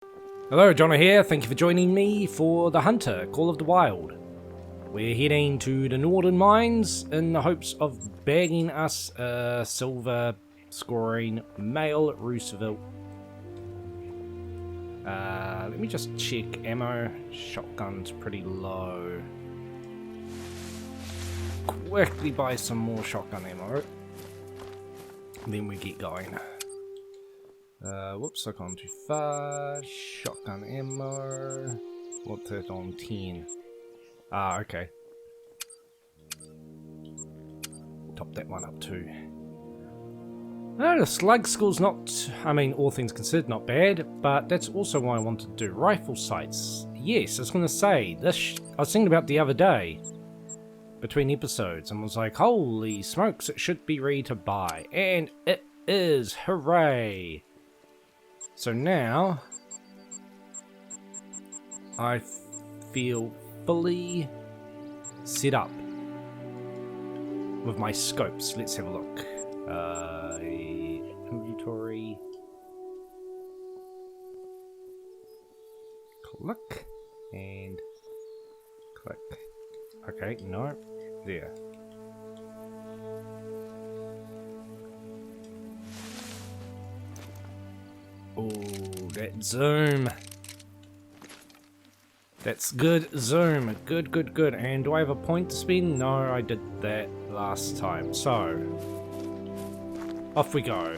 Hello, Jono here. Thank you for joining me for the Hunter, Call of the Wild. We're heading to the Northern Mines in the hopes of bagging us a silver scoring male Roosevelt. Let me just check ammo. Shotgun's pretty low. Quickly buy some more shotgun ammo. Then we get going. Whoops, I've gone too far. Shotgun ammo. What's it on 10? Ah, okay. Top that one up too. No, the slug school's not, I mean, all things considered, not bad, but that's also why I wanted to do rifle sights. Yes, I was going to say, I was thinking about the other day, between episodes, and was like, holy smokes, it should be ready to buy. And it is, hooray! So now, I feel fully set up with my scopes. Let's have a look. Inventory. Click. And click. Okay, no. There. Oh, that zoom. That's good zoom. Good, good, good. And do I have a point to spend? No, I did that last time. So, off we go.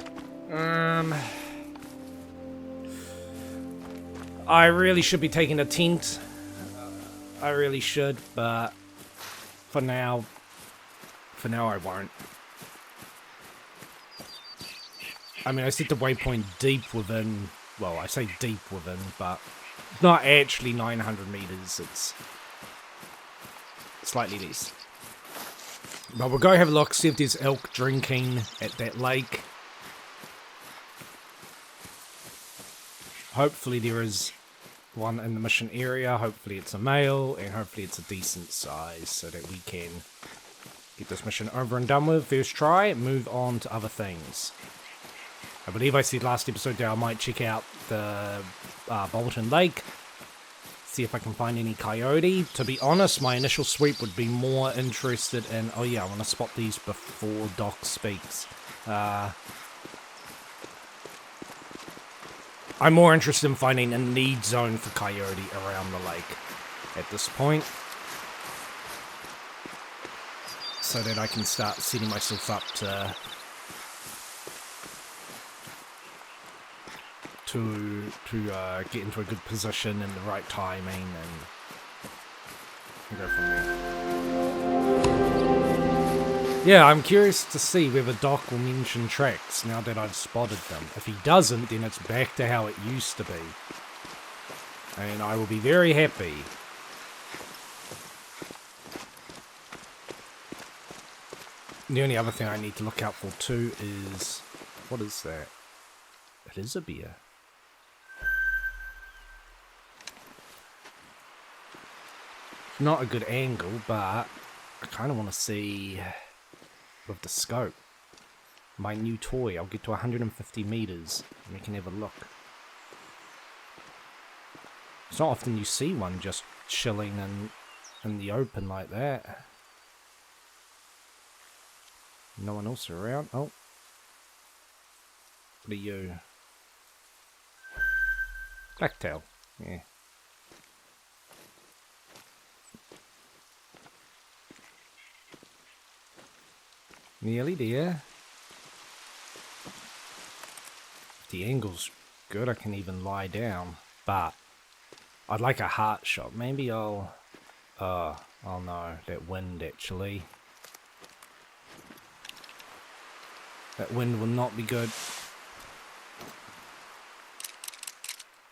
I really should be taking a tent. I really should, but for now I won't. I mean, I set the waypoint deep within, well, I say deep within, but it's not actually 900 meters, it's slightly less. But we'll go have a look, see if there's elk drinking at that lake. Hopefully there is one in the mission area, hopefully it's a male, and hopefully it's a decent size so that we can get this mission over and done with. First try, move on to other things. I believe I said last episode that I might check out the Bolton Lake, see if I can find any coyote. To be honest, my initial sweep would be more interested in, oh yeah, I want to spot these before Doc speaks. I'm more interested in finding a need zone for coyote around the lake at this point, so that I can start setting myself up to get into a good position in the right timing and go from there. Yeah, I'm curious to see whether Doc will mention tracks now that I've spotted them. If he doesn't, then it's back to how it used to be. And I will be very happy. The only other thing I need to look out for too is... what is that? It is a bear. Not a good angle, but I kind of want to see with the scope. My new toy, I'll get to 150 meters and we can have a look. It's not often you see one just chilling in the open like that. No one else around. Oh. What are you? Blacktail. Yeah. Nearly there. If the angle's good, I can even lie down. But I'd like a heart shot. Maybe I'll... oh no, that wind actually. That wind will not be good.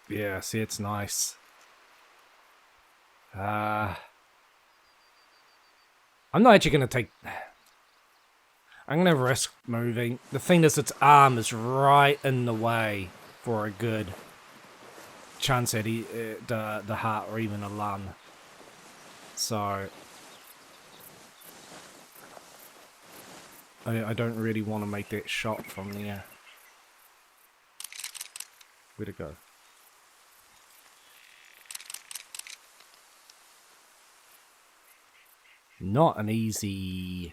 Yeah, see, it's nice. I'm not actually going to take... I'm going to risk moving. The thing is, its arm is right in the way for a good chance at the heart or even a lung. So... I don't really want to make that shot from there. Where'd it go? Not an easy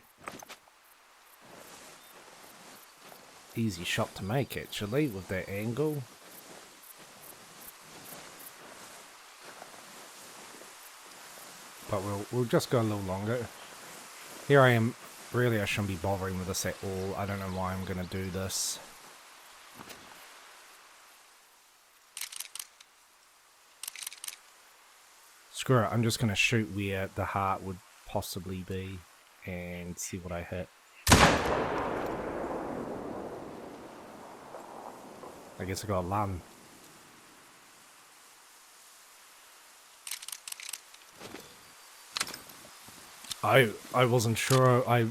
shot to make, actually, with that angle. But we'll just go a little longer. Here I am. Really, I shouldn't be bothering with this at all. I don't know why I'm going to do this. Screw it, I'm just going to shoot where the heart would possibly be and see what I hit. I guess I got a lung. I wasn't sure. I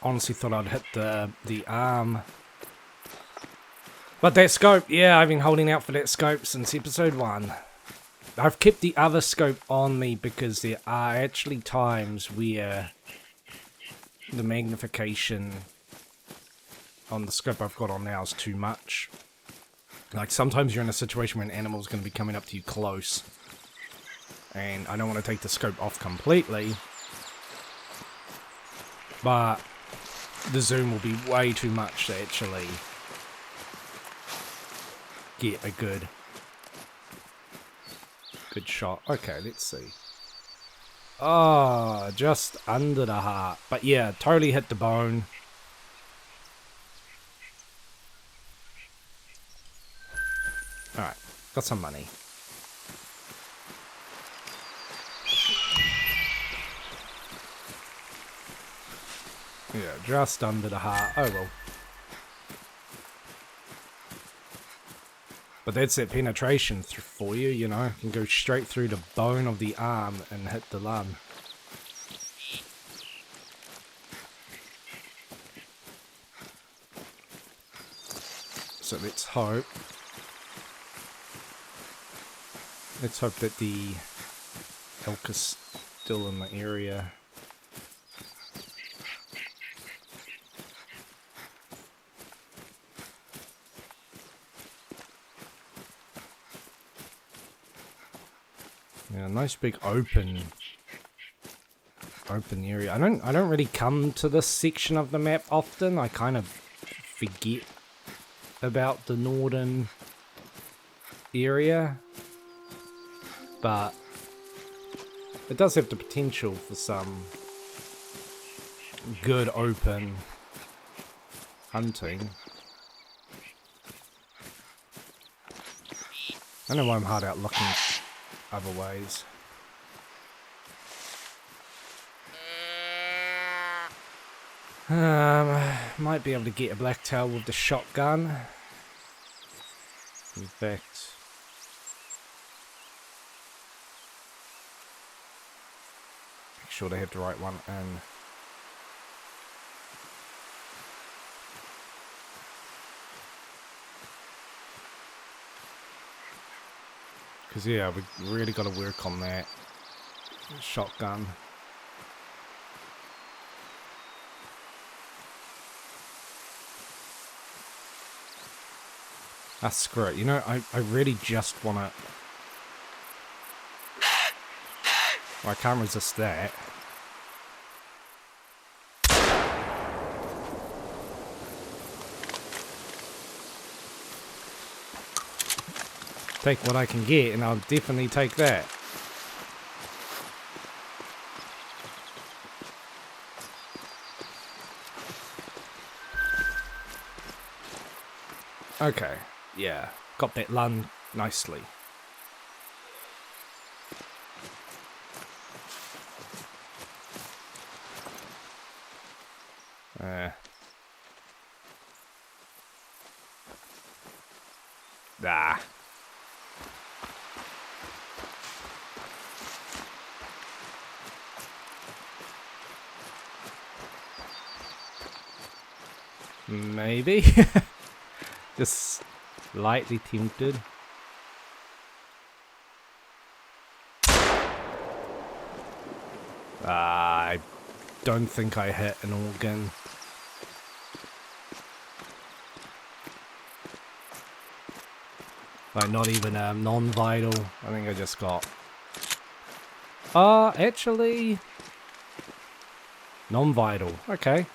honestly thought I'd hit the arm. But that scope, yeah, I've been holding out for that scope since episode 1. I've kept the other scope on me because there are actually times where the magnification on the scope I've got on now is too much. Like sometimes you're in a situation where an animal's going to be coming up to you close. And I don't want to take the scope off completely. But the zoom will be way too much to actually get a good shot. Okay, let's see. Oh, just under the heart. But yeah, totally hit the bone. Alright, got some money. Yeah, just under the heart. Oh well. But that's that penetration for you, you know. You can go straight through the bone of the arm and hit the lung. So let's hope. Let's hope that the elk is still in the area. Yeah, nice big open area. I don't really come to this section of the map often. I kind of forget about the northern area, but it does have the potential for some good open hunting. I know why I'm hard out looking other ways. Might be able to get a blacktail with the shotgun. In fact, make sure they have the right one in. Because yeah, we really got to work on that shotgun. Ah, screw it. You know, I really just want to... Well, I can't resist that. Take what I can get, and I'll definitely take that. Okay. Yeah, got that lung nicely. Ah. Maybe. Just lightly tempted. I don't think I hit an organ. Like, not even non-vital. I think I just got... actually... Non-vital. Okay.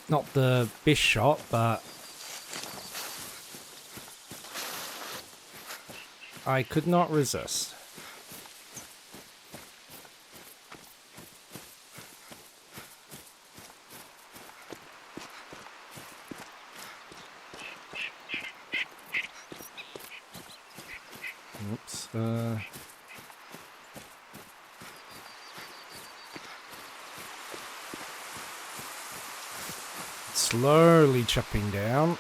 Not the best shot, but I could not resist. Oops. Slowly chipping down.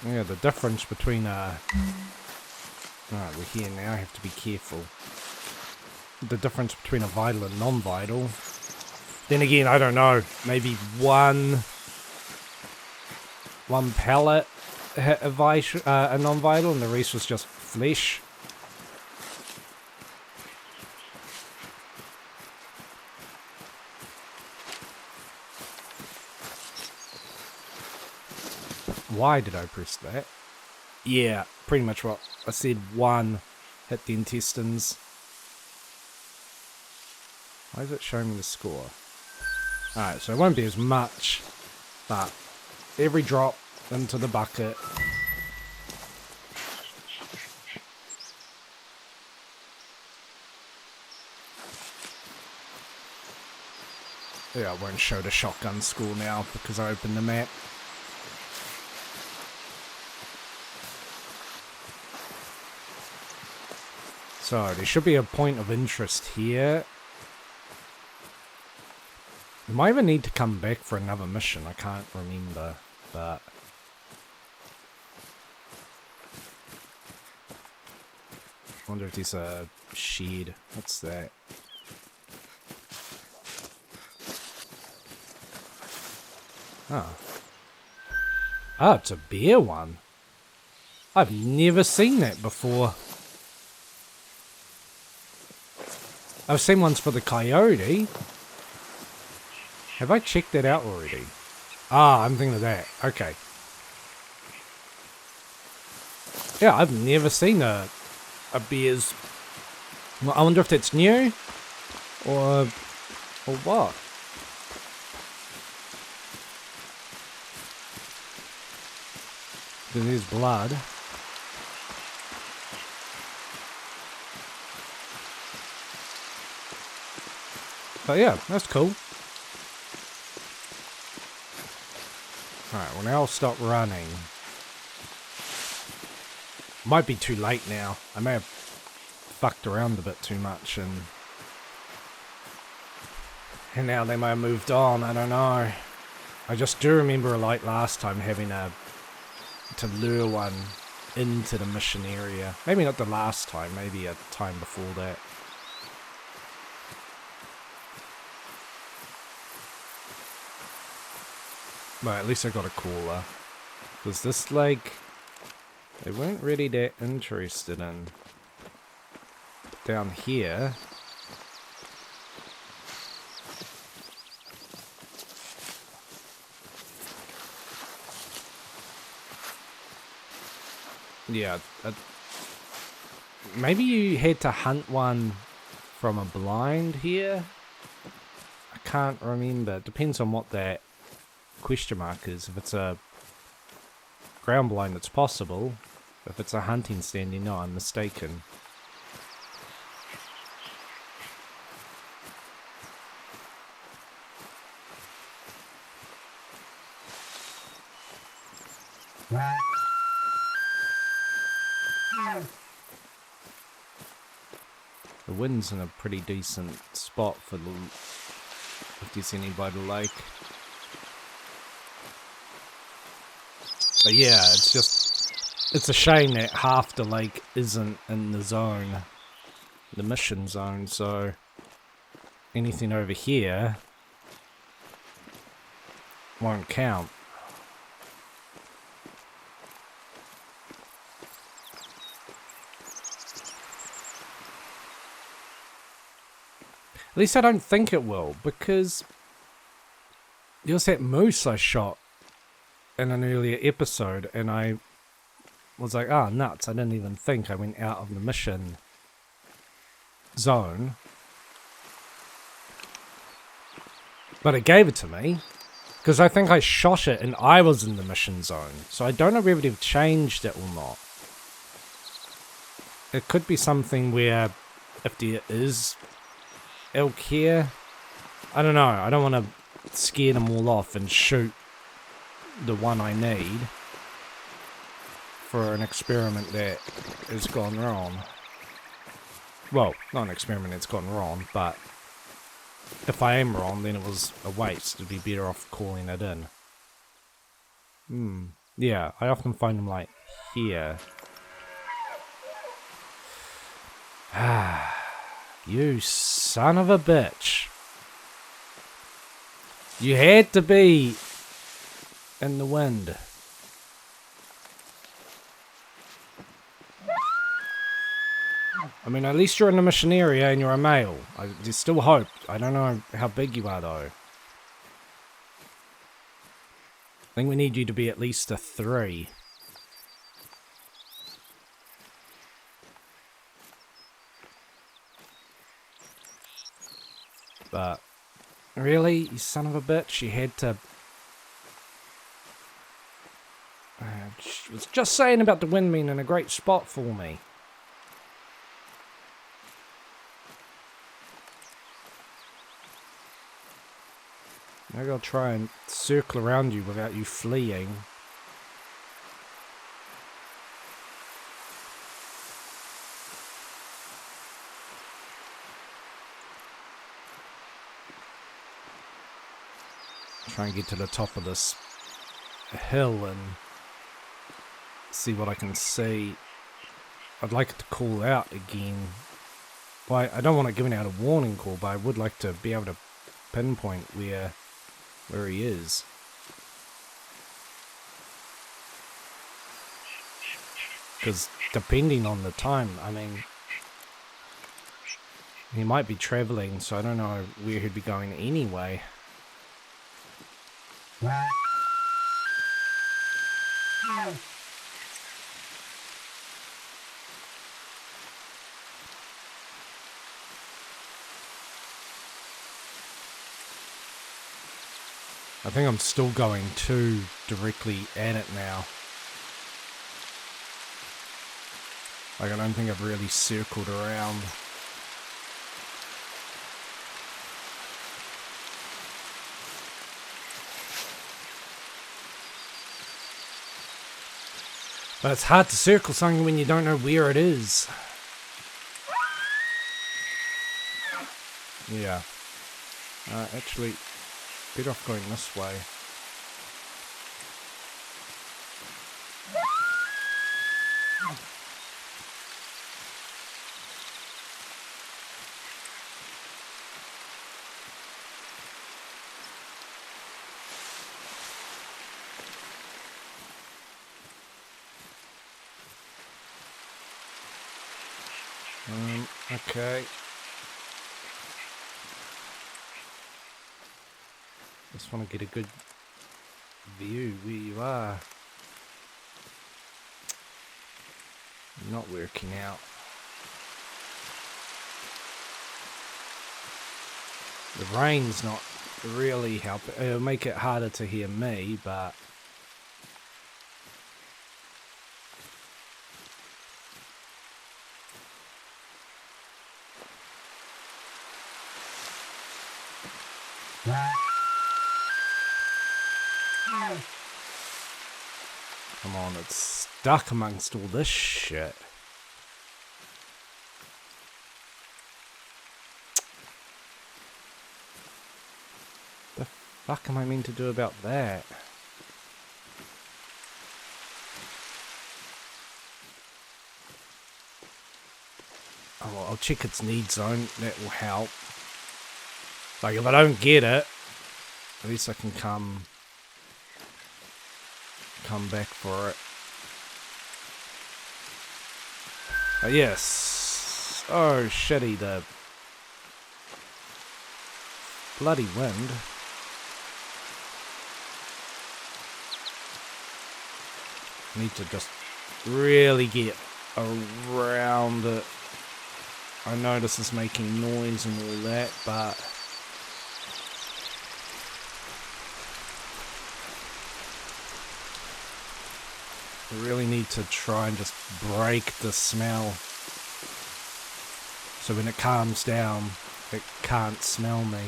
Yeah, the difference between Alright, we're here now, I have to be careful. The difference between a vital and non-vital. Then again, I don't know. Maybe one pellet hit a non-vital and the rest was just flesh. Why did I press that? Yeah, pretty much what I said. One hit the intestines. Why is it showing me the score? Alright, so it won't be as much, but every drop into the bucket. Yeah, I won't show the shotgun score now because I opened the map. So, there should be a point of interest here. We might even need to come back for another mission, I can't remember, but... I wonder if there's a shed. What's that? Oh. Oh, it's a bear one. I've never seen that before. I've seen ones for the coyote. Have I checked that out already? Ah, I'm thinking of that. Okay. Yeah, I've never seen a bear's... Well, I wonder if that's new? Or what? There's blood. But yeah, that's cool. Alright, well now I'll stop running. Might be too late now. I may have fucked around a bit too much and now they may have moved on, I don't know. I just do remember like last time having to lure one into the mission area. Maybe not the last time, maybe a time before that. Well, at least I got a cooler. Because this, like, they weren't really that interested in down here. Yeah, maybe you had to hunt one from a blind here? I can't remember. It depends on what that question mark is. If it's a ground blind, it's possible. If it's a hunting stand, you know I'm mistaken. The wind's in a pretty decent spot for the... if there's any by the lake. But yeah, it's just... it's a shame that half the lake isn't in the zone. The mission zone, so... anything over here... won't count. At least I don't think it will, because There was that moose I shot in an earlier episode, and I was like, oh, nuts. I didn't even think. I went out of the mission zone. But it gave it to me. Because I think I shot it and I was in the mission zone. So I don't know whether they've changed it or not. It could be something where if there is elk here, I don't know. I don't want to scare them all off and shoot the one I need for an experiment that has gone wrong. Well, not an experiment that's gone wrong, but if I am wrong, then it was a waste. It'd be better off calling it in. Yeah, I often find them like here. You son of a bitch. You had to be in the wind. I mean, at least you're in the mission area and you're a male. There's still hope. I don't know how big you are, though. I think we need you to be at least a 3. But, really? You son of a bitch? You had to... She was just saying about the wind being in a great spot for me. Maybe I'll try and circle around you without you fleeing. Try and get to the top of this hill and see what I can see. I'd like it to call out again. Well, I don't want it giving out a warning call, but I would like to be able to pinpoint where he is. Because depending on the time, I mean, he might be traveling, so I don't know where he'd be going anyway. I think I'm still going too directly at it now. Like, I don't think I've really circled around. But it's hard to circle something when you don't know where it is. Yeah. Actually, better off going this way. Okay. Just want to get a good view where you are. Not working out. The rain's not really helping. It'll make it harder to hear me, but... Come on, it's stuck amongst all this shit. The fuck am I meant to do about that? Oh, well, I'll check its need zone. That will help. Like, if I don't get it, at least I can come back for it. Oh, yes. Oh, shitty, the bloody wind. Need to just really get around it. I know this is making noise and all that, but I really need to try and just break the smell. So when it calms down, it can't smell me.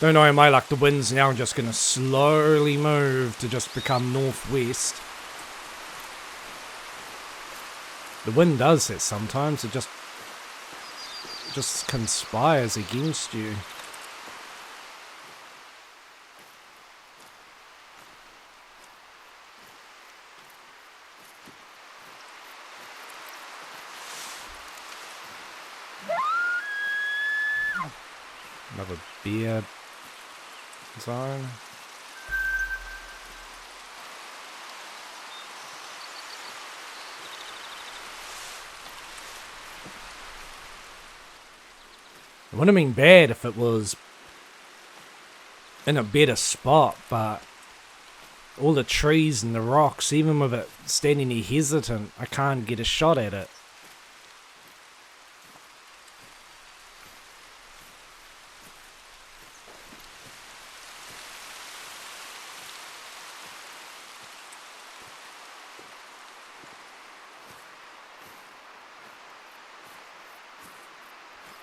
Don't know, my luck, the wind's now just going to slowly move to just become northwest. The wind does it sometimes, it just conspires against you. Another beer zone. It wouldn't have been bad if it was in a better spot, but all the trees and the rocks, even with it standing there hesitant, I can't get a shot at it.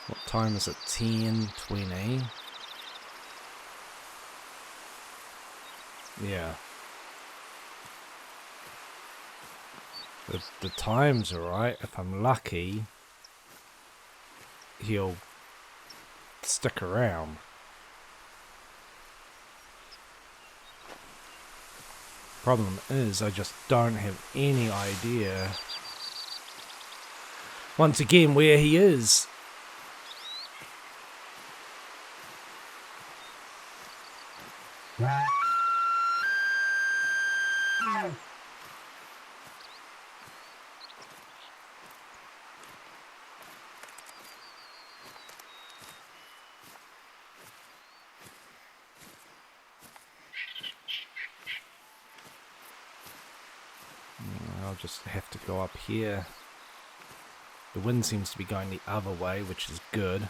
What time is it? 10:20. Yeah. The time's alright. If I'm lucky, he'll stick around. Problem is, I just don't have any idea, once again, where he is. I'll just have to go up here. The wind seems to be going the other way, which is good.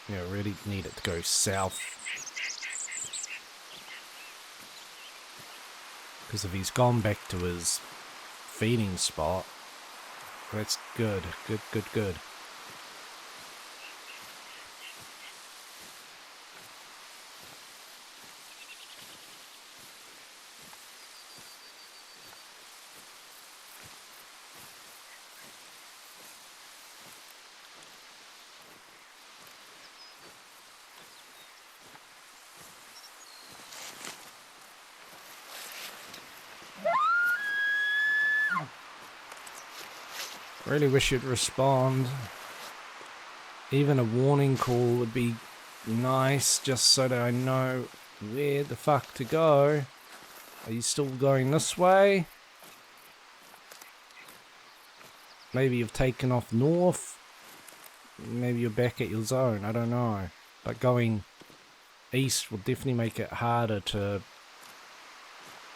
Yeah, I really need it to go south. Because if he's gone back to his feeding spot, that's good. Good. Really wish you'd respond. Even a warning call would be nice, just so that I know where the fuck to go. Are you still going this way? Maybe you've taken off north. Maybe you're back at your zone, I don't know. But going east will definitely make it harder to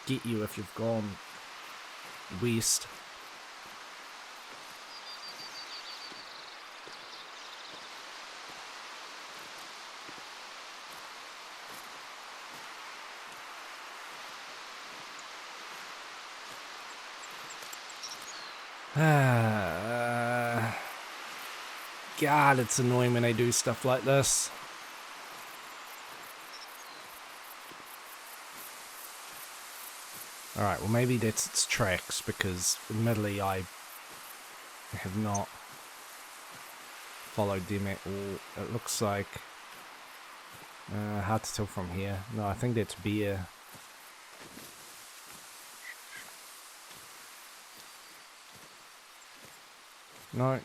get you if you've gone west. God, it's annoying when I do stuff like this. Alright, well maybe that's its tracks, because admittedly I have not followed them at all. It looks like... hard to tell from here. No, I think that's beer. No.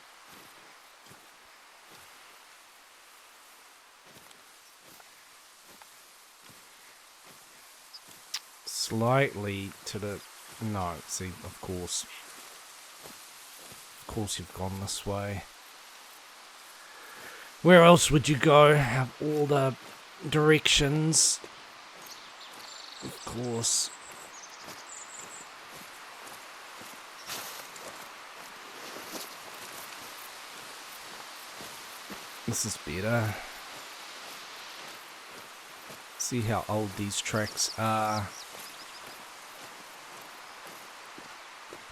Slightly to the... No, see, of course. Of course you've gone this way. Where else would you go? Have all the directions. Of course. This is better. See how old these tracks are.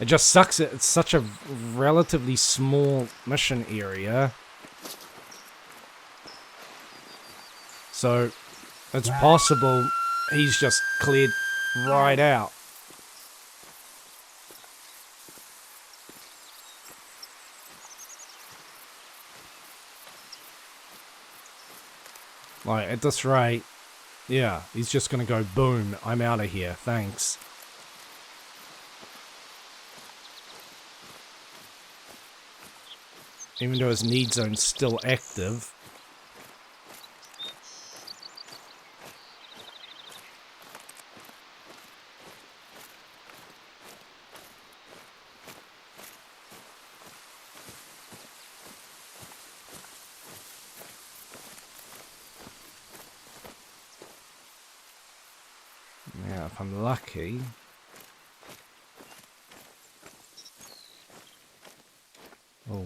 It just sucks that it's such a relatively small mission area. So, it's possible he's just cleared right out. Like, at this rate, yeah, he's just gonna go, boom, I'm out of here, thanks. Even though his need zone's still active. Yeah, if I'm lucky. Oh,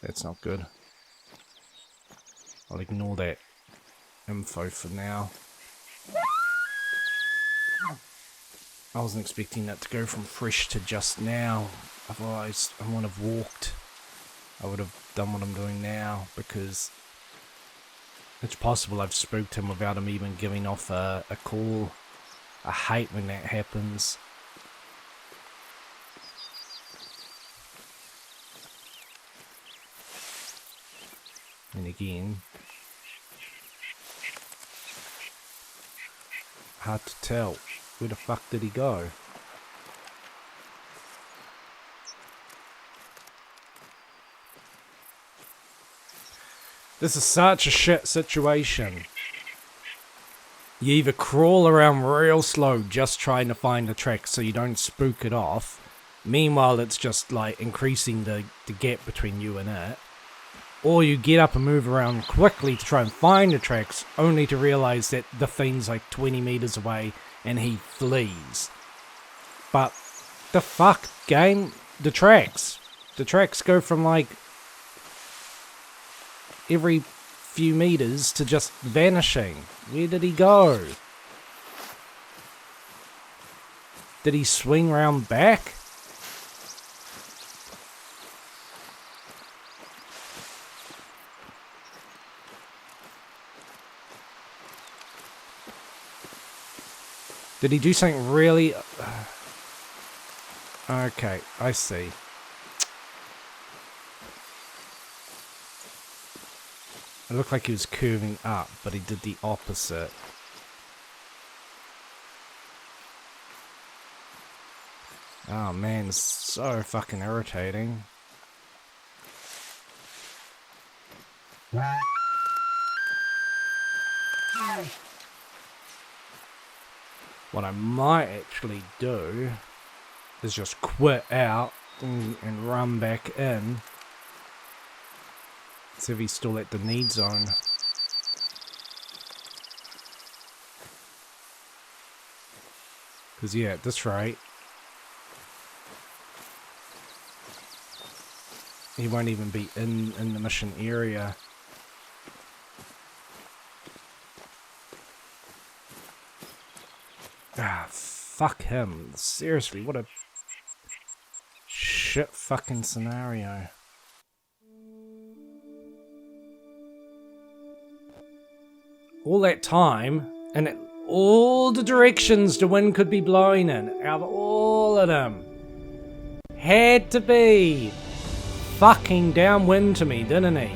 that's not good. I'll ignore that info for now. I wasn't expecting that to go from fresh to just now. Otherwise, I would have walked. I would have done what I'm doing now, because it's possible I've spooked him without him even giving off a call. I hate when that happens. And again, hard to tell. Where the fuck did he go? This is such a shit situation. You either crawl around real slow just trying to find the track so you don't spook it off. Meanwhile, it's just like increasing the gap between you and it. Or you get up and move around quickly to try and find the tracks, only to realize that the thing's like 20 meters away and he flees. But the fuck, game? The tracks. The tracks go from like every few meters to just vanishing. Where did he go? Did he swing round back? Did he do something really... Okay, I see. It looked like he was curving up, but he did the opposite. Oh man, it's so fucking irritating. What I might actually do is just quit out and run back in. See if he's still at the need zone. Because yeah, at this rate, he won't even be in the mission area. Ah, fuck him. Seriously, what a shit fucking scenario. All that time, and all the directions the wind could be blowing in, out of all of them, had to be fucking downwind to me, didn't he?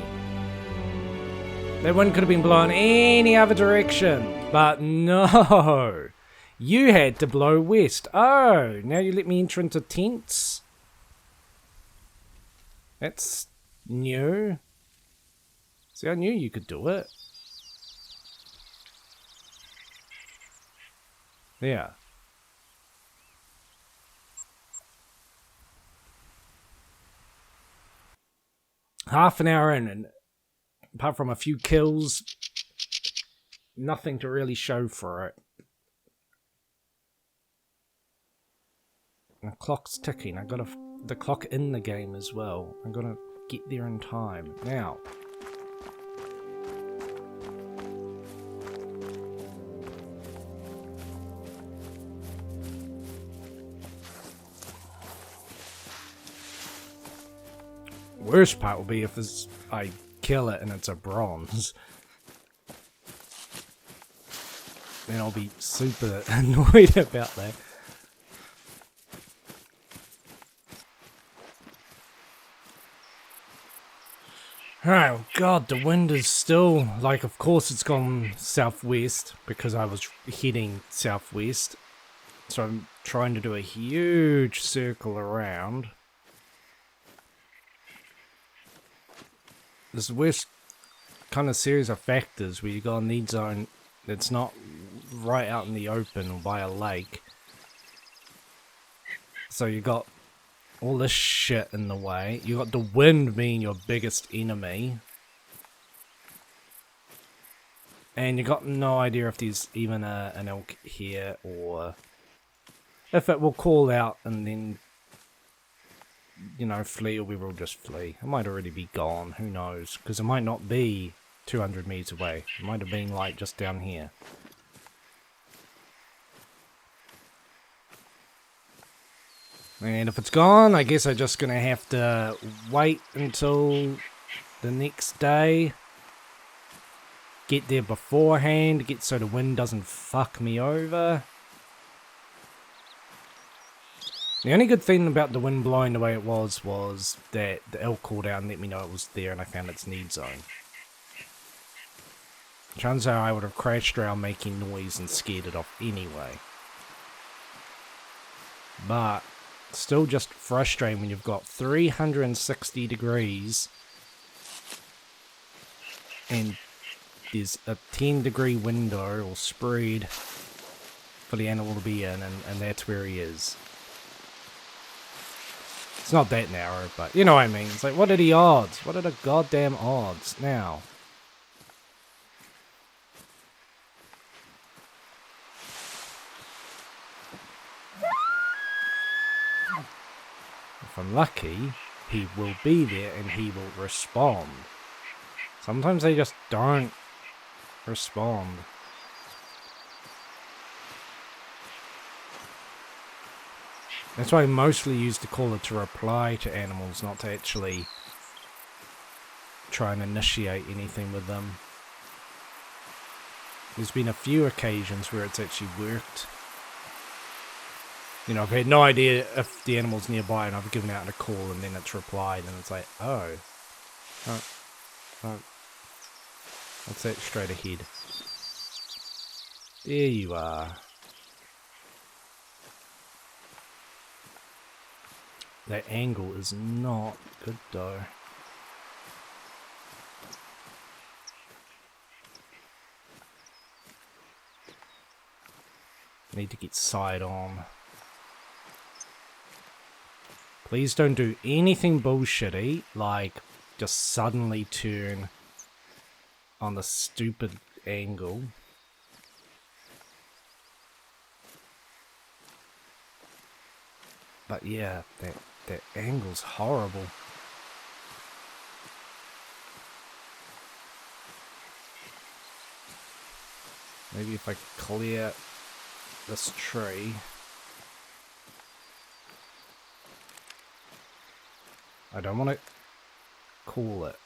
That wind could have been blowing any other direction, but no. You had to blow west. Oh, now you let me enter into tents? That's new. See, I knew you could do it. Yeah. Half an hour in, and apart from a few kills, nothing to really show for it. And the clock's ticking. I got the clock in the game as well. I'm gonna get there in time. Now. Worst part will be if I kill it and it's a bronze. Then I'll be super annoyed about that. Alright, oh god, the wind is still, like, of course it's gone southwest because I was heading southwest. So I'm trying to do a huge circle around. This worst kind of series of factors where you got a need zone that's not right out in the open or by a lake. So you got all this shit in the way. You got the wind being your biggest enemy. And you got no idea if there's even an elk here or if it will call out and then, you know, flee, or we will just flee. It might already be gone, who knows, because it might not be 200 meters away. It might have been like just down here. And if it's gone, I guess I'm just gonna have to wait until the next day. Get there beforehand, so the wind doesn't fuck me over. The only good thing about the wind blowing the way it was that the elk called out and let me know it was there and I found its need zone. Chances are I would have crashed around making noise and scared it off anyway. But still just frustrating when you've got 360 degrees and there's a 10-degree window or spread for the animal to be in, and that's where he is. It's not that narrow, but you know what I mean. It's like, what are the odds? What are the goddamn odds now? If I'm lucky, he will be there and he will respond. Sometimes they just don't respond. That's why I mostly use the caller to reply to animals, not to actually try and initiate anything with them. There's been a few occasions where it's actually worked. You know, I've had no idea if the animal's nearby and I've given out a call and then it's replied and it's like, oh. What's that straight ahead? There you are. That angle is not good though. Need to get side on. Please don't do anything bullshitty, like just suddenly turn on the stupid angle. But yeah, that angle's horrible. Maybe if I clear this tree. I don't want to call it.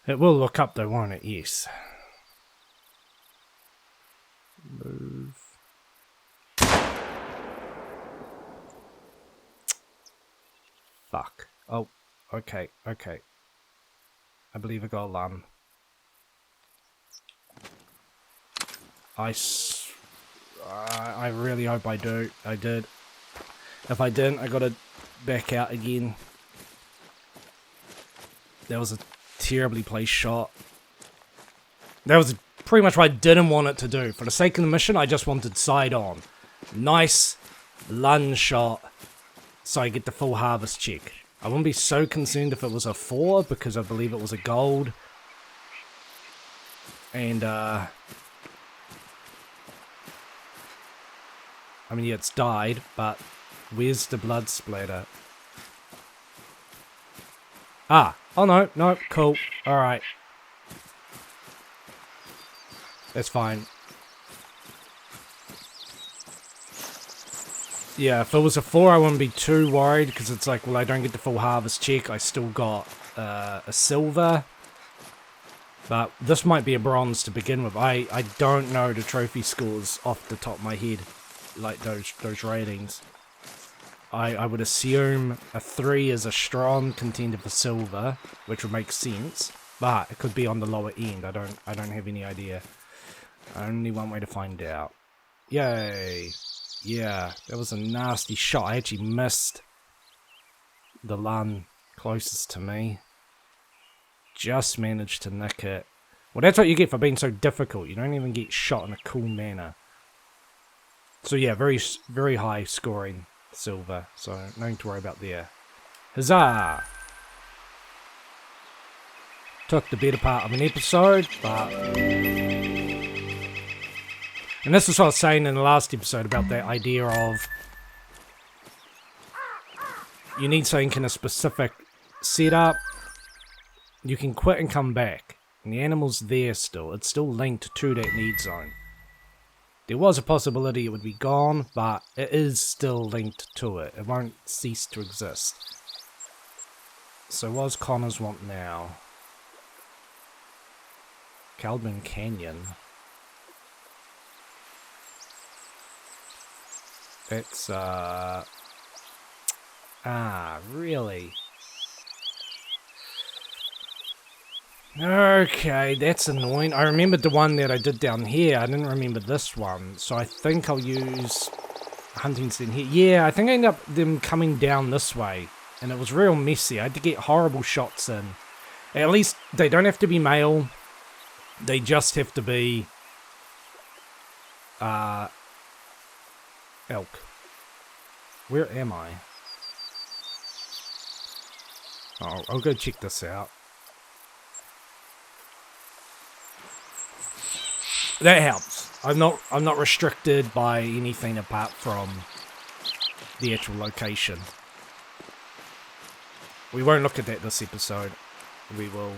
It will look up though, won't it? Yes. Move. Fuck. Oh, okay, okay. I believe I got a lamb. I really hope I do. I did. If I didn't, I gotta back out again. That was a terribly placed shot. That was pretty much what I didn't want it to do. For the sake of the mission, I just wanted side on. Nice lunge shot so I get the full harvest check. I wouldn't be so concerned if it was a 4 because I believe it was a gold. And, I mean, yeah, it's died, but where's the blood splatter? Ah, oh no, cool, alright. That's fine. Yeah, if it was a 4, I wouldn't be too worried, because it's like, well, I don't get the full harvest check, I still got a silver. But this might be a bronze to begin with. I don't know the trophy scores off the top of my head, like those ratings. I would assume a 3 is a strong contender for silver, which would make sense, but it could be on the lower end. I don't have any idea. Only one way to find out. Yay! Yeah, that was a nasty shot. I actually missed the lung closest to me. Just managed to nick it. Well, that's what you get for being so difficult. You don't even get shot in a cool manner. So yeah, very high scoring silver. So nothing to worry about there. Huzzah! Took the better part of an episode, but... And this is what I was saying in the last episode about that idea of... You need something in a specific setup. You can quit and come back. And the animal's there still. It's still linked to that need zone. There was a possibility it would be gone, but it is still linked to it. It won't cease to exist. So what's Connor's want now? Caldman Canyon. It's, really? Okay, that's annoying. I remembered the one that I did down here. I didn't remember this one. So I think I'll use hunting scene here. Yeah, I think I ended up them coming down this way. And it was real messy. I had to get horrible shots in. At least they don't have to be male. They just have to be... elk. Where am I? Oh, I'll go check this out. That helps. I'm not restricted by anything apart from the actual location. We won't look at that this episode. We will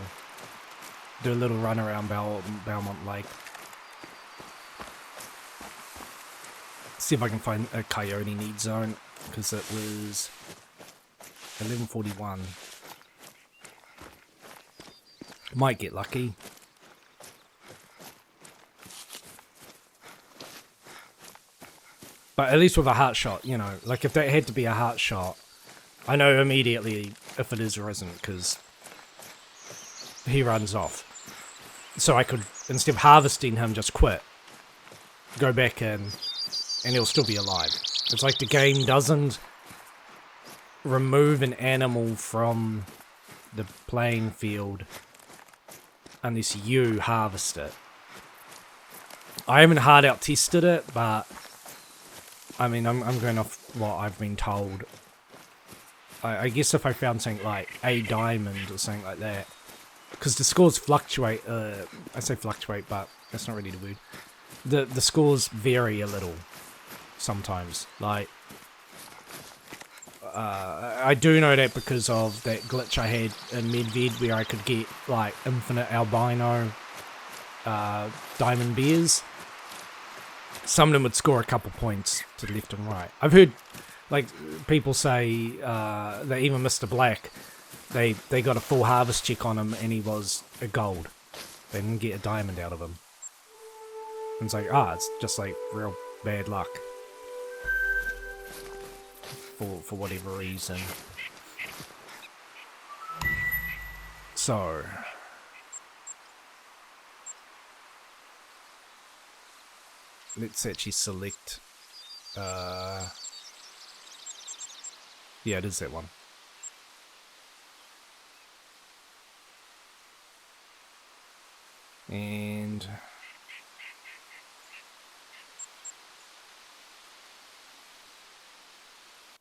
do a little run around Belmont Lake. See if I can find a coyote need zone, because it was 11:41. Might get lucky. But at least with a heart shot, you know, like if that had to be a heart shot, I know immediately if it is or isn't, because he runs off. So I could, instead of harvesting him, just quit. Go back in, and he'll still be alive. It's like the game doesn't remove an animal from the playing field unless you harvest it. I haven't hard out tested it, but I mean, I'm going off what I've been told. I guess if I found something like a diamond or something like that, because the scores fluctuate. I say fluctuate, but that's not really the word. The scores vary a little sometimes. Like, I do know that because of that glitch I had in Medved where I could get like infinite albino diamond bears. Some of them would score a couple points to the left and right. I've heard, like, people say that even Mr. Black, they got a full harvest check on him and he was a gold. They didn't get a diamond out of him. And it's like, it's just like real bad luck. For whatever reason. So... let's actually select, yeah, it is that one. And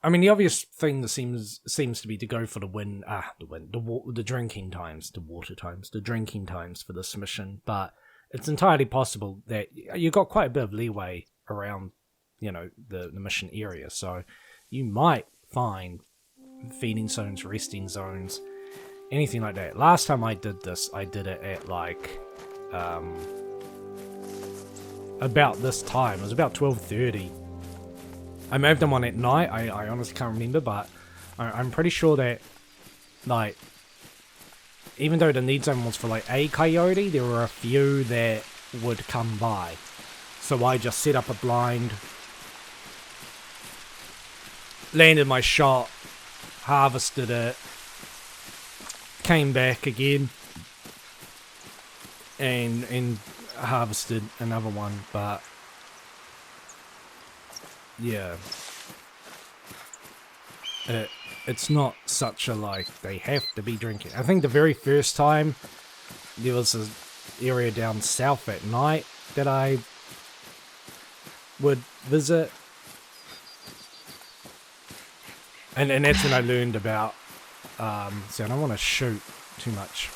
I mean, the obvious thing that seems to be to go for the drinking times, the water times, the drinking times for this mission. But it's entirely possible that you've got quite a bit of leeway around, the mission area. So you might find feeding zones, resting zones, anything like that. Last time I did this, I did it at like about this time. It was about 12:30. I may have done one at night, I honestly can't remember, but I'm pretty sure that, like, even though the need zone was for, like, a coyote, there were a few that would come by. So I just set up a blind, landed my shot, harvested it, came back again, and harvested another one, but yeah, it's not such a, like, they have to be drinking. I think the very first time there was an area down south at night that I would visit, and that's when I learned about, so I don't want to shoot too much.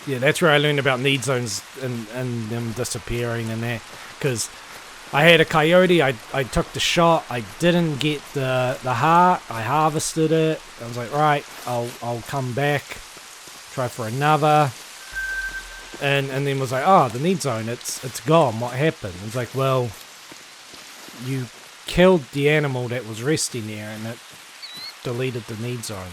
Yeah, that's where I learned about need zones and them disappearing and that, because I had a coyote, I took the shot, I didn't get the heart, I harvested it, I was like, right, I'll come back, try for another, and then was like, oh, the need zone, it's gone, what happened? It's like, well, you killed the animal that was resting there and it deleted the need zone.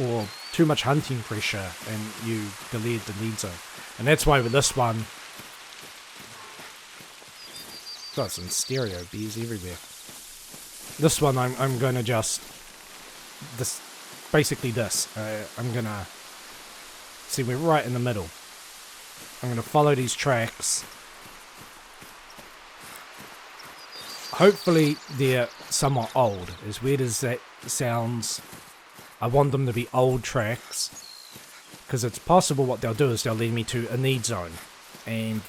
Or too much hunting pressure and you deleted the need zone. And that's why with this one, got some stereo bees everywhere. This one I'm gonna just basically this. I'm gonna see, we're right in the middle. I'm gonna follow these tracks. Hopefully they're somewhat old. As weird as that sounds, I want them to be old tracks, because it's possible what they'll do is they'll lead me to a need zone, and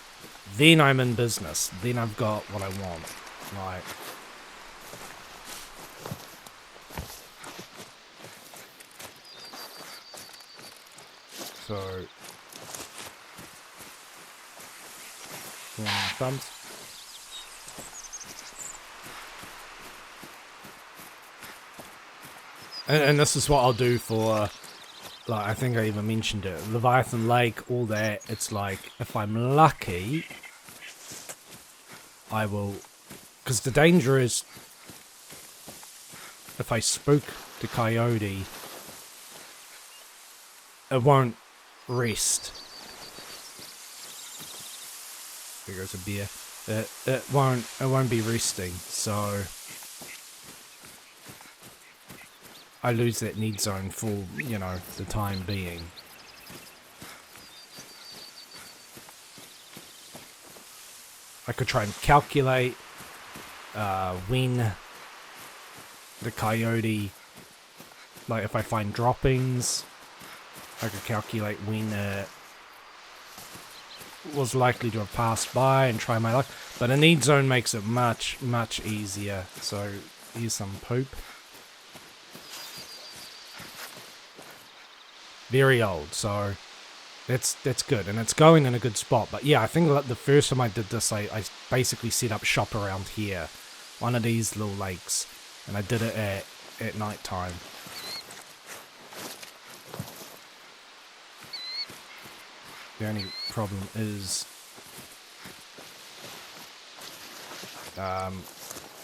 then I'm in business. Then I've got what I want. Like, so, thumbs. And this is what I'll do for, like, I think I even mentioned it, Leviathan Lake, all that. It's like, if I'm lucky, I will, because the danger is, if I spook the coyote, it won't rest. There goes a beer. It won't be resting, so I lose that need zone for, the time being. I could try and calculate when the coyote, like if I find droppings, I could calculate when it was likely to have passed by and try my luck. But a need zone makes it much, much easier. So here's some poop. Very old, so that's good, and it's going in a good spot. But yeah, I think the first time I did this, I basically set up shop around here, one of these little lakes, and I did it at night time. The only problem is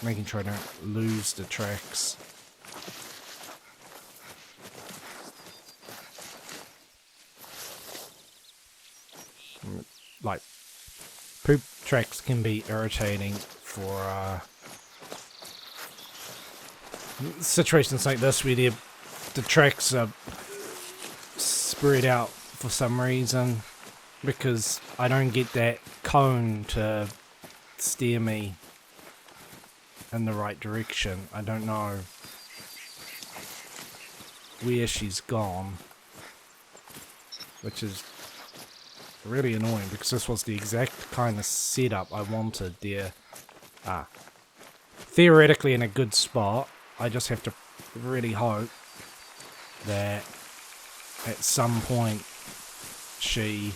making sure I don't lose the tracks. Like, poop tracks can be irritating for situations like this where the tracks are spread out for some reason, because I don't get that cone to steer me in the right direction. I don't know where she's gone. which is really annoying because this was the exact kind of setup I wanted there. Theoretically in a good spot. I just have to really hope that at some point she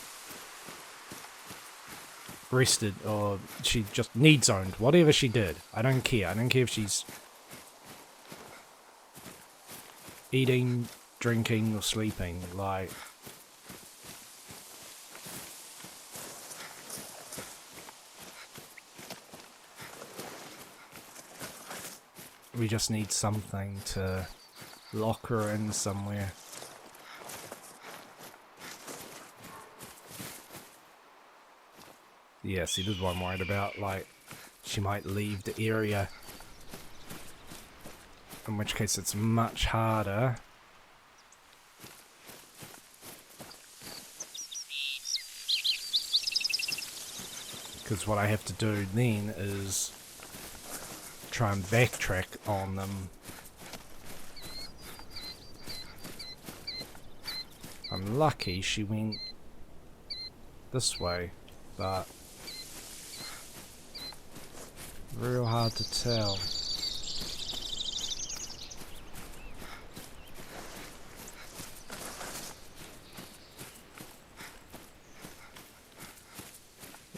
rested or she just need zoned. Whatever she did. I don't care. I don't care if she's eating, drinking, or sleeping. Like, we just need something to lock her in somewhere. Yeah, see, this is what I'm worried about. Like, she might leave the area. In which case it's much harder. Because what I have to do then is try and backtrack on them. I'm lucky she went this way, but real hard to tell.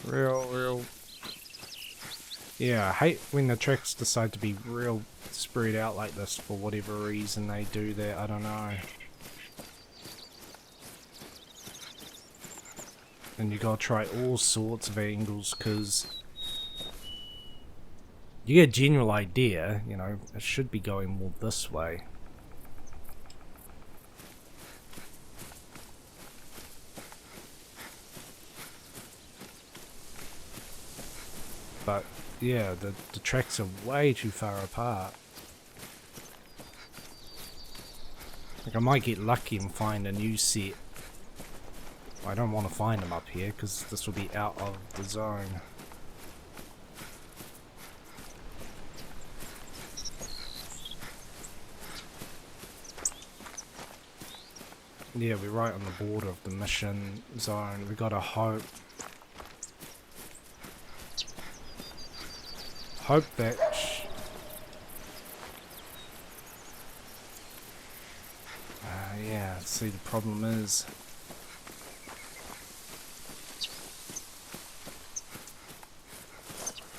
Real. Yeah, I hate when the tracks decide to be real spread out like this for whatever reason they do that, I don't know. And you gotta try all sorts of angles, because you get a general idea, you know, it should be going more this way. But yeah, the tracks are way too far apart. Like, I might get lucky and find a new set. I don't want to find them up here because this will be out of the zone. Yeah, we're right on the border of the mission zone. We gotta hope that yeah, see, the problem is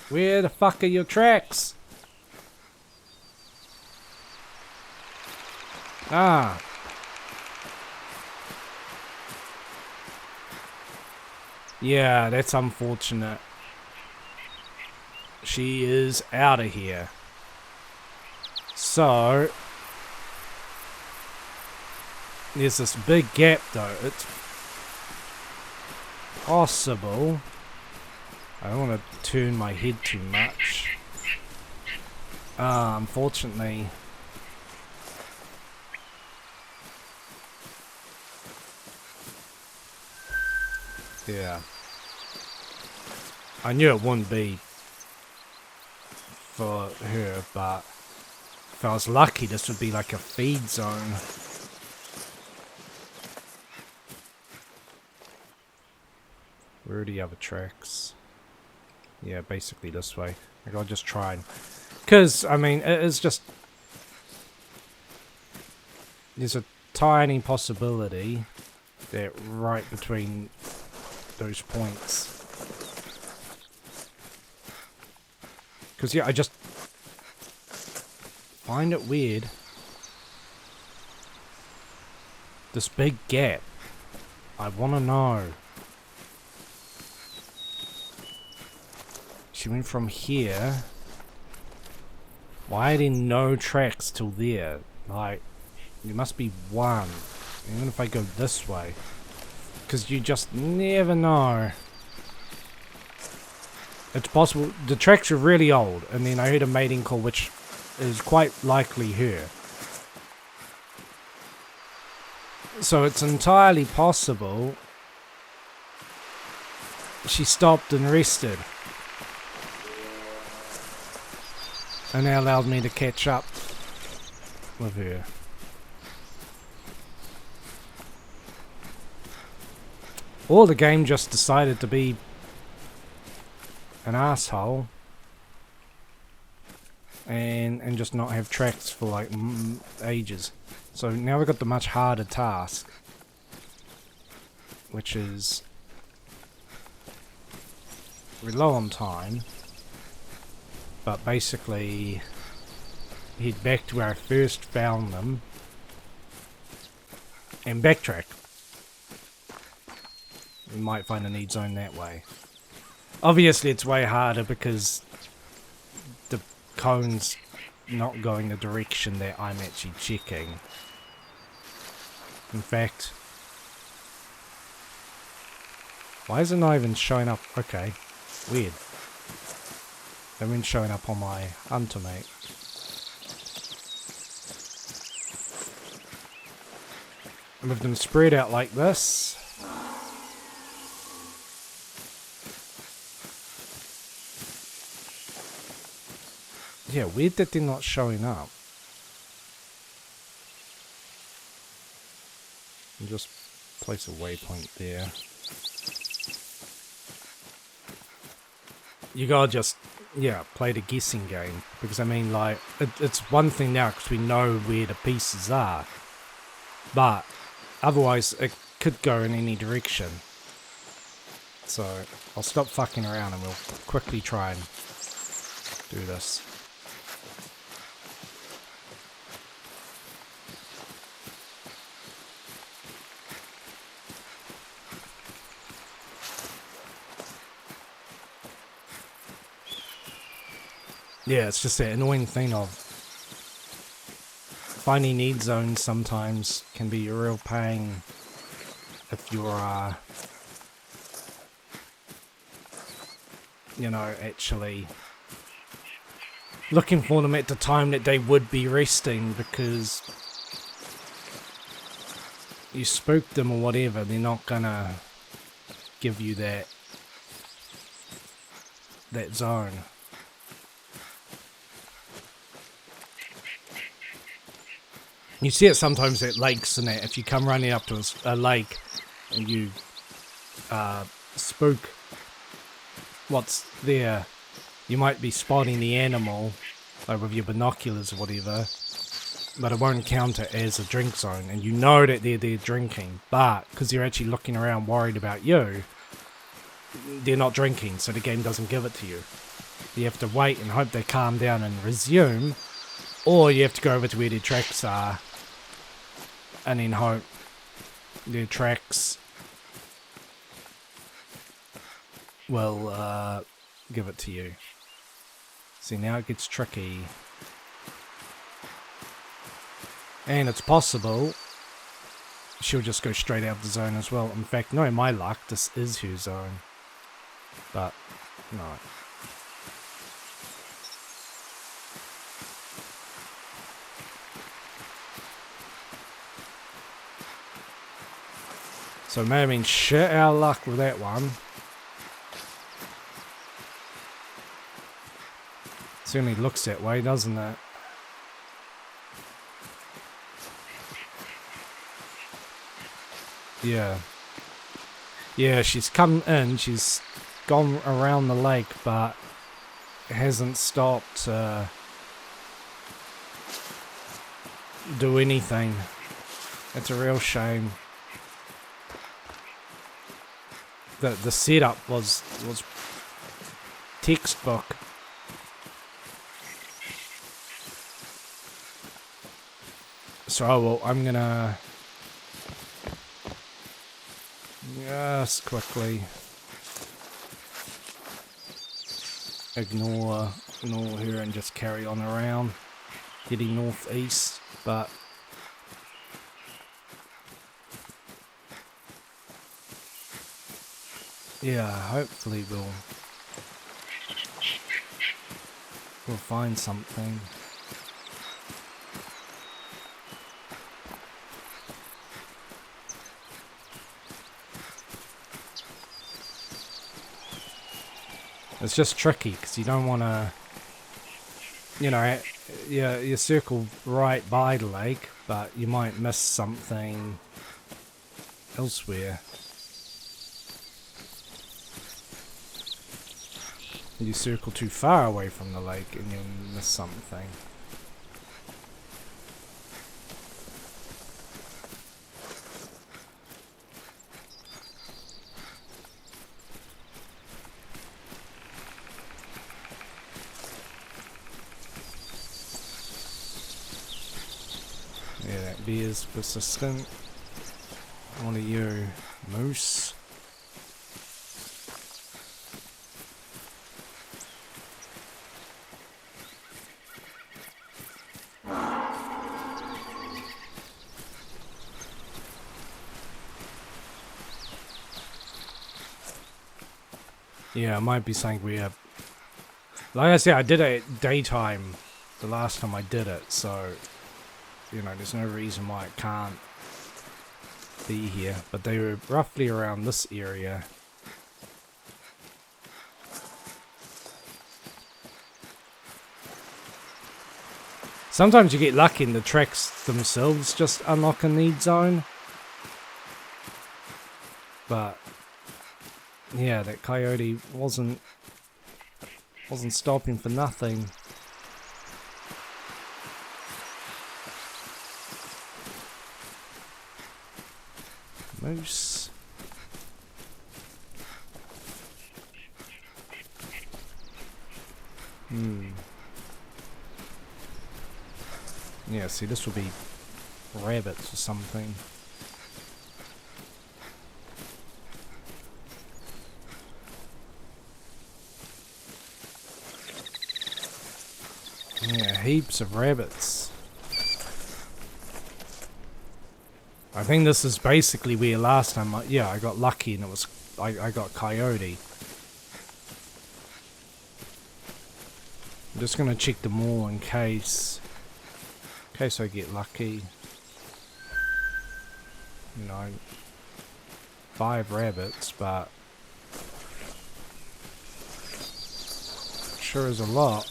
where the fuck are your tracks? Ah. Yeah, that's unfortunate. She is out of here. So there's this big gap though. It's possible. I don't want to turn my head too much. Unfortunately. Yeah. I knew it wouldn't be for her, but if I was lucky, this would be like a feed zone. Where are the other tracks? Yeah, basically this way. I gotta just try and... Because, I mean, it is just... There's a tiny possibility that right between those points... Because, yeah, I just find it weird. This big gap. I want to know. She went from here. Why are there no tracks till there? Like, there must be one. Even if I go this way. Because you just never know. It's possible. The tracks are really old. And then I heard a mating call, which is quite likely her. So it's entirely possible she stopped and rested. And that allowed me to catch up with her. Or the game just decided to be an asshole and just not have tracks for like ages. So now we've got the much harder task, which is we're low on time, but basically head back to where I first found them and backtrack. We might find a need zone that way. Obviously it's way harder because the cone's not going the direction that I'm actually checking. In fact, why is it not even showing up? Okay, weird. They've been showing up on my hunter, mate. And with them spread out like this, yeah, weird that they're not showing up. And just place a waypoint there. You gotta just, yeah, play the guessing game. Because I mean, like, it's one thing now because we know where the pieces are. But otherwise, it could go in any direction. So, I'll stop fucking around and we'll quickly try and do this. Yeah, it's just that annoying thing of finding need zones sometimes can be a real pain if you're, you know, actually looking for them at the time that they would be resting because you spooked them or whatever. They're not gonna give you that zone. You see it sometimes at lakes and that. If you come running up to a lake and you spook what's there, you might be spotting the animal like with your binoculars or whatever, but it won't count it as a drink zone, and you know that they're there drinking, but because you're actually looking around worried about you, they're not drinking, so the game doesn't give it to you. You have to wait and hope they calm down and resume, or you have to go over to where their tracks are and then hope their tracks will give it to you. See, now it gets tricky. And it's possible she'll just go straight out of the zone as well. In fact, no, my luck, this is her zone. But, no. So may have been shit our luck with that one. Certainly looks that way, doesn't it? Yeah. Yeah, she's come in, she's gone around the lake, but hasn't stopped to do anything. It's a real shame. The setup was textbook. So, well, I'm gonna just quickly ignore her and just carry on around, heading northeast, but yeah, hopefully we'll find something. It's just tricky because you don't want to, you know, you circle right by the lake, but you might miss something elsewhere. You circle too far away from the lake and you'll miss something. Yeah, that bear's persistent. What are you? Moose? Yeah, it might be something we have. Like I said, I did it at daytime the last time I did it, so you know, there's no reason why it can't be here. But they were roughly around this area. Sometimes you get lucky and the tracks themselves just unlock a need zone. But yeah, that coyote wasn't stopping for nothing. Moose. Yeah, see, this will be rabbits or something. Yeah, heaps of rabbits. I think this is basically where last time I got lucky and it was I got coyote. I'm just gonna check them all in case I get lucky. You know, 5 rabbits, but sure is a lot.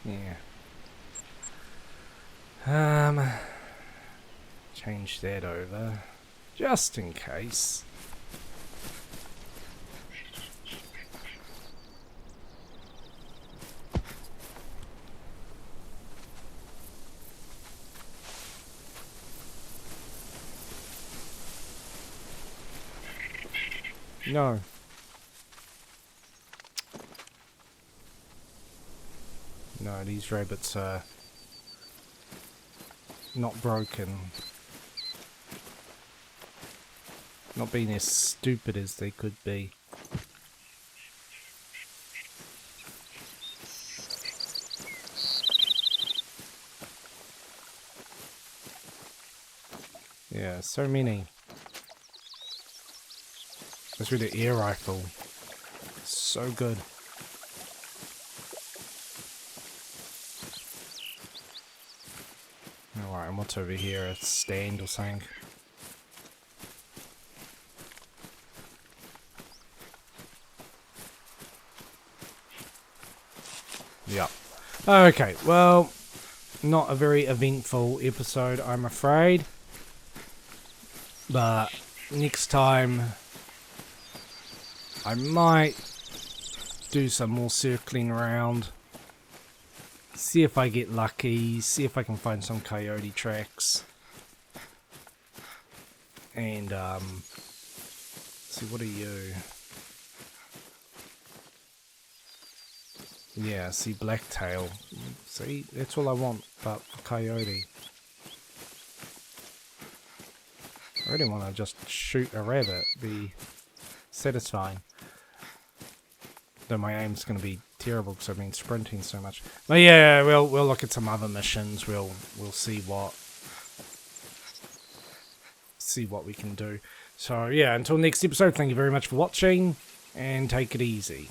Yeah. Change that over, just in case. No. No, these rabbits are not broken. Not being as stupid as they could be. Yeah, so many. Especially the air rifle. So good. Alright, and what's over here? A stand or something? Yeah. Okay, well, not a very eventful episode, I'm afraid. But next time, I might do some more circling around. See if I get lucky, see if I can find some coyote tracks. And, see, what are you? Yeah, see, blacktail. See, that's all I want, but for coyote. I really want to just shoot a rabbit, be satisfying. Though my aim's going to be terrible because I've been sprinting so much. But yeah, we'll look at some other missions. We'll see what we can do. So yeah, until next episode, thank you very much for watching, and take it easy.